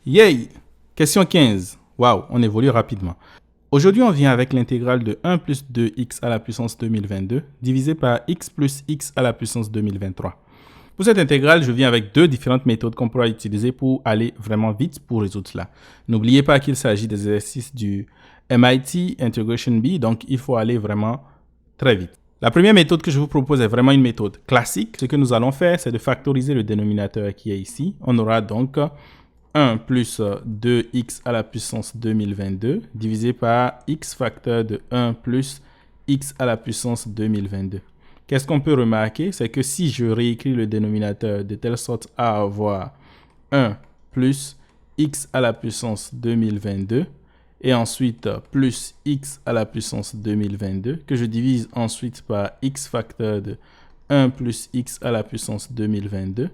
Yay! Question 15. Waouh, on évolue rapidement. Aujourd'hui, on vient avec l'intégrale de 1 plus 2x à la puissance 2022 divisé par x plus x à la puissance 2023. Pour cette intégrale, je viens avec deux différentes méthodes qu'on pourra utiliser pour aller vraiment vite pour résoudre cela. N'oubliez pas qu'il s'agit des exercices du MIT Integration B, donc il faut aller vraiment très vite. La première méthode que je vous propose est vraiment une méthode classique. Ce que nous allons faire, c'est de factoriser le dénominateur qui est ici. On aura donc 1 plus 2x à la puissance 2022 divisé par x facteur de 1 plus x à la puissance 2022. Qu'est-ce qu'on peut remarquer? C'est que si je réécris le dénominateur de telle sorte à avoir 1 plus x à la puissance 2022 et ensuite plus x à la puissance 2022 que je divise ensuite par x facteur de 1 plus x à la puissance 2022,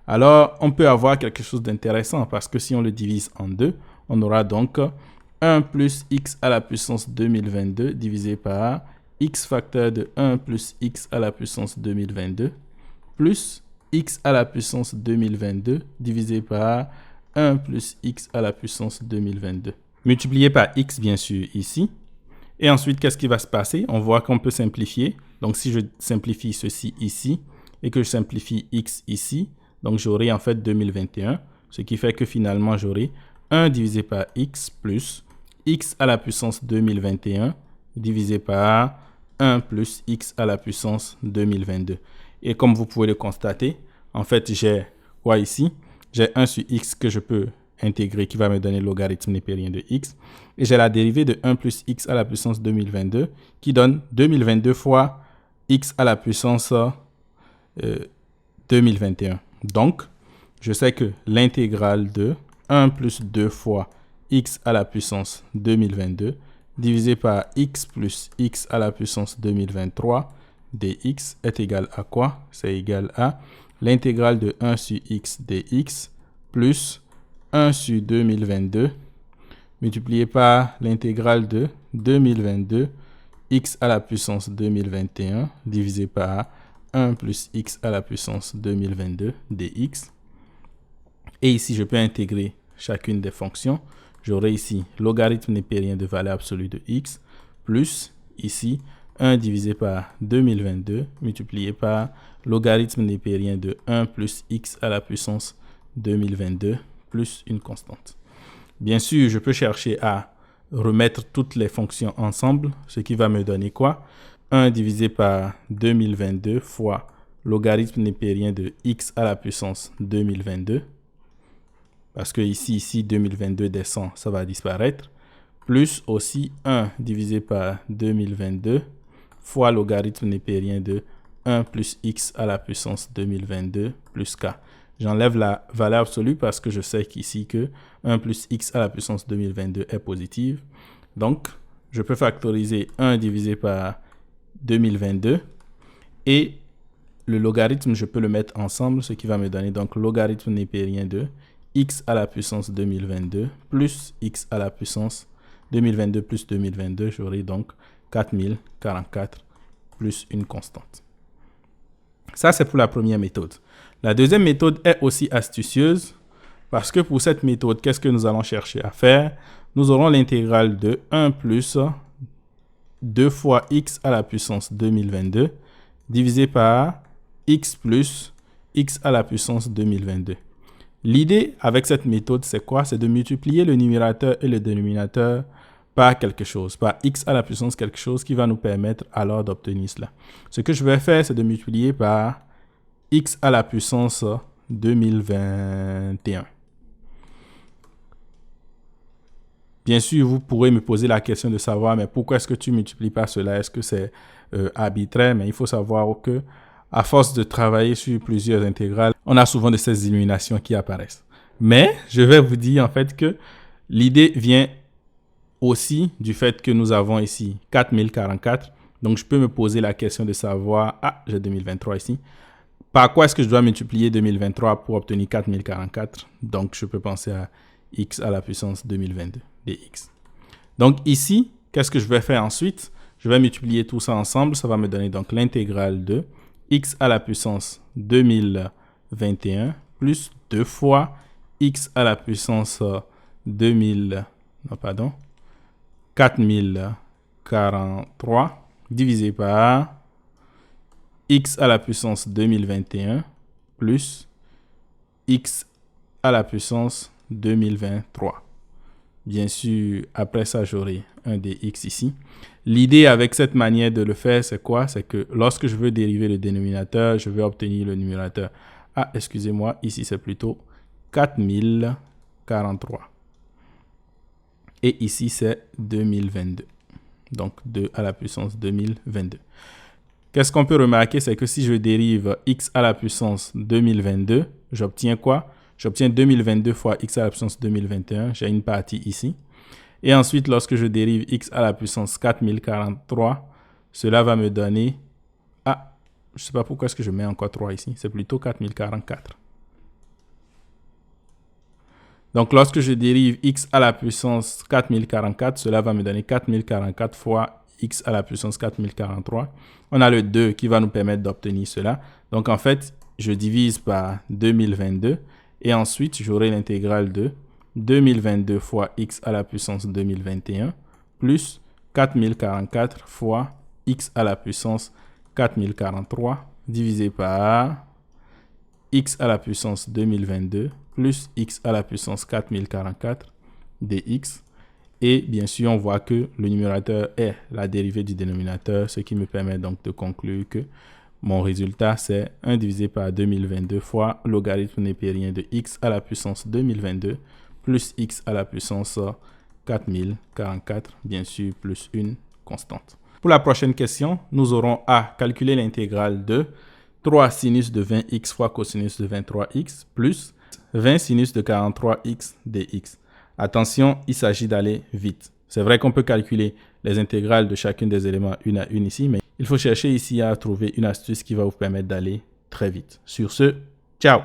alors on peut avoir quelque chose d'intéressant parce que si on le divise en deux, on aura donc 1 plus x à la puissance 2022 divisé par x facteur de 1 plus x à la puissance 2022 plus x à la puissance 2022 divisé par 1 plus x à la puissance 2022. Multiplié par x bien sûr ici. Et ensuite, qu'est-ce qui va se passer? On voit qu'on peut simplifier. Donc si je simplifie ceci ici et que je simplifie x ici, donc j'aurai en fait 2021, ce qui fait que finalement j'aurai 1 divisé par x plus x à la puissance 2021 divisé par 1 plus x à la puissance 2022. Et comme vous pouvez le constater, en fait, j'ai quoi ici? J'ai 1 sur x que je peux intégrer qui va me donner le logarithme népérien de x. Et j'ai la dérivée de 1 plus x à la puissance 2022 qui donne 2022 fois x à la puissance 2021. Donc, je sais que l'intégrale de 1 plus 2 fois x à la puissance 2022 divisé par x plus x à la puissance 2023 dx est égal à quoi? C'est égal à l'intégrale de 1 sur x dx plus 1 sur 2022 multiplié par l'intégrale de 2022 x à la puissance 2021 divisé par 1 plus x à la puissance 2022 dx. Et ici, je peux intégrer chacune des fonctions. J'aurai ici logarithme népérien de valeur absolue de x plus ici 1 divisé par 2022 multiplié par logarithme népérien de 1 plus x à la puissance 2022 plus une constante. Bien sûr, je peux chercher à remettre toutes les fonctions ensemble, ce qui va me donner quoi? 1 divisé par 2022 fois logarithme népérien de x à la puissance 2022. Parce que ici 2022 descend, ça va disparaître. Plus aussi 1 divisé par 2022 fois logarithme népérien de 1 plus x à la puissance 2022 plus k. J'enlève la valeur absolue parce que je sais qu'ici que 1 plus x à la puissance 2022 est positive. Donc, je peux factoriser 1 divisé par 2022 et le logarithme, je peux le mettre ensemble, ce qui va me donner donc logarithme népérien de x à la puissance 2022 plus x à la puissance 2022 plus 2022, j'aurai donc 4044 plus une constante. Ça, c'est pour la première méthode. La deuxième méthode est aussi astucieuse parce que pour cette méthode, qu'est-ce que nous allons chercher à faire? Nous aurons l'intégrale de 1 plus 2 fois x à la puissance 2022 divisé par x plus x à la puissance 2022. L'idée avec cette méthode, c'est quoi? C'est de multiplier le numérateur et le dénominateur par quelque chose, par x à la puissance quelque chose qui va nous permettre alors d'obtenir cela. Ce que je vais faire, c'est de multiplier par x à la puissance 2021. Bien sûr, vous pourrez me poser la question de savoir, mais pourquoi est-ce que tu ne multiplies pas cela? Est-ce que c'est arbitraire? Mais il faut savoir que à force de travailler sur plusieurs intégrales, on a souvent de ces illuminations qui apparaissent. Mais je vais vous dire en fait que l'idée vient aussi du fait que nous avons ici 4044. Donc, je peux me poser la question de savoir, j'ai 2023 ici. Par quoi est-ce que je dois multiplier 2023 pour obtenir 4044? Donc, je peux penser à x à la puissance 2022 dx. Donc, ici, qu'est-ce que je vais faire ensuite? Je vais multiplier tout ça ensemble. Ça va me donner donc l'intégrale de x à la puissance 2021 plus 2 fois x à la puissance 4043 divisé par x à la puissance 2021 plus x à la puissance 2023. Bien sûr, après ça, j'aurai un dx ici. L'idée avec cette manière de le faire, c'est quoi? C'est que lorsque je veux dériver le dénominateur, je vais obtenir le numérateur. Ah, excusez-moi, ici c'est plutôt 4043. Et ici c'est 2022. Donc 2 à la puissance 2022. Qu'est-ce qu'on peut remarquer? C'est que si je dérive x à la puissance 2022, j'obtiens quoi? J'obtiens 2022 fois x à la puissance 2021. J'ai une partie ici. Et ensuite, lorsque je dérive x à la puissance 4043, cela va me donner... Ah, je ne sais pas pourquoi est-ce que je mets encore 3 ici. C'est plutôt 4044. Donc, lorsque je dérive x à la puissance 4044, cela va me donner 4044 fois x à la puissance 4043. On a le 2 qui va nous permettre d'obtenir cela. Donc, en fait, je divise par 2022. Et ensuite, j'aurai l'intégrale de 2022 fois x à la puissance 2021 plus 4044 fois x à la puissance 4043 divisé par x à la puissance 2022 plus x à la puissance 4044 dx. Et bien sûr, on voit que le numérateur est la dérivée du dénominateur, ce qui me permet donc de conclure que mon résultat, c'est 1 divisé par 2022 fois logarithme népérien de x à la puissance 2022 plus x à la puissance 4044, bien sûr, plus une constante. Pour la prochaine question, nous aurons à calculer l'intégrale de 3 sinus de 20x fois cosinus de 23x plus 20 sinus de 43x dx. Attention, il s'agit d'aller vite. C'est vrai qu'on peut calculer les intégrales de chacune des éléments une à une ici, mais il faut chercher ici à trouver une astuce qui va vous permettre d'aller très vite. Sur ce, ciao!